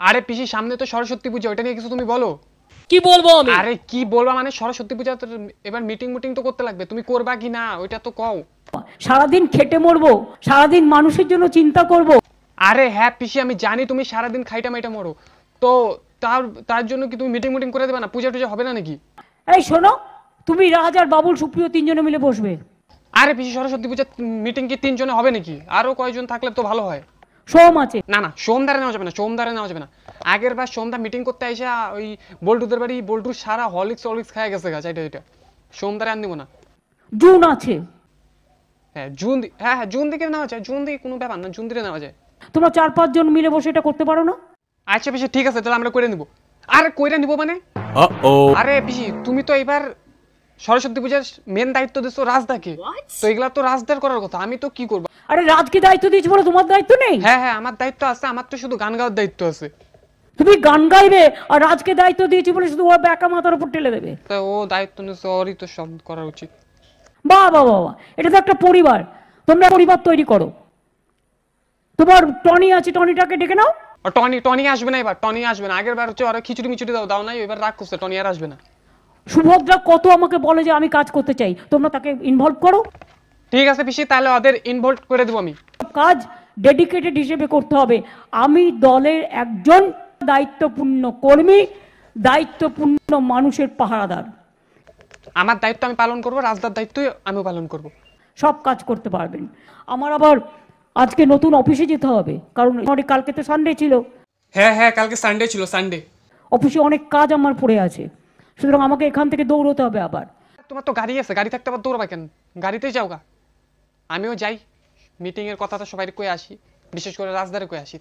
আরে পিসি সামনে তো সরস্বতী পূজা, ওটা নিয়ে কিছু তুমি বলো। কি বলবো আমি? আরে কি বলবা মানে সরস্বতী পূজা তো এবার মিটিং তো করতে লাগবে, তুমি করবা কি না ওইটা তো কও। সারাদিন খেটে মরবো, সারাদিন মানুষের জন্য চিন্তা করব। আরে হ্যাঁ পিসি আমি জানি তুমি সারাদিন খাইটা মাইটা মরো, তো তার তার জন্য কি তুমি মিটিং করে দেবে না? পূজা টুজা হবে না নাকি? এই শোনো, তুমি রাজ আর বাবুল সুপ্রিয় তিনজনে মিলে বসবে। আরে পিসি সরস্বতী পূজা মিটিং কি তিনজনে হবে নাকি? আরো কয়েকজন থাকলে তো ভালো হয়। সোম আছে। না না সোমদারে নেওয়া যাবে না, সোমদারে নেওয়া যাবে না। আগের বার সোমদা মিটিং করতে এসে ওই বল্টুদের বাড়ি বল্টুর সারা হলিক্স খায় গেছে গাছ, এটা সোমদারে আন দিব না। জুন আছে। হ্যাঁ জুন, হ্যাঁ হ্যাঁ জুন দিকে নেওয়া যায়, জুন দিকে কোনো ব্যাপার না, জুন দিকে নেওয়া যায়। তোমরা 4-5 জন মিলে বসে এটা করতে পারো না? আচ্ছা পিসি ঠিক আছে, তাহলে আমরা করে নিব। আরে কইরা নিব মানে? আরে পিসি তুমি তো এবার সরস্বতী পূজার মেন দায়িত্ব দিছো রাজদাকে, তো এগুলা তো রাজদার করার কথা, আমি তো কি করব? আরে রাজকে দায়িত্ব দিয়েছি বলে তোমার দায়িত্ব নেই? হ্যাঁ হ্যাঁ আমার দায়িত্ব আছে, আমার তো শুধু গান গাওয়ার দায়িত্ব আছে। তুমি গান গাইবে আর রাজকে দায়িত্ব দিয়েছি বলে শুধু ও একা মাথার উপর ঠেলে দেবে। তো ও দায়িত্ব নিছে, ওরই তো সব করা উচিত। বাহ বাহ বাহ, এটা তো একটা পরিবার, তোমরা পরিবার তৈরি করো। তোমার টনি আছে, টনিটাকে ডেকে নাও। টনি আসবে না এবার, টনি আসবে না। আগের বার হচ্ছে ওরা খিচুড়ি মিচুড়ি দাও নাই, এবার রাগ করছে, টনি আর আসবে না। সুভদ্রা কত আমাকে বলে যে আমি কাজ করতে চাই, তোমরা তাকে ইনভলভ করো। ঠিক আছে পিসি, তাহলে ওদের ইনভলভ করে দেবো আমি। কাজ ডেডিকেটেড হিসেবে করতে হবে। আমি দলের একজন দায়িত্বপূর্ণ কর্মী, দায়িত্বপূর্ণ মানুষের পাহারাদার। আমার দায়িত্ব আমি পালন করবো, রাজদার দায়িত্ব আমিও পালন করব। সব কাজ করতে পারবেন। আমার আবার আজকে নতুন অফিসে যেতে হবে, কারণ কালকে তো সানডে ছিল। হ্যাঁ হ্যাঁ কালকে সানডে ছিল, সানডে। অফিসে অনেক কাজ আমার পড়ে আছে, সুতরাং আমাকে এখান থেকে দৌড়তে হবে আবার। তোমার তো গাড়ি আছে, গাড়ি থাকতে আবার দৌড়াবা কেন? গাড়িতেই যাও গা, আমিও যাই। মিটিং এর কথা তো সবাই কয়ে আসি, বিশেষ করে রাজদারে কয়ে আসি।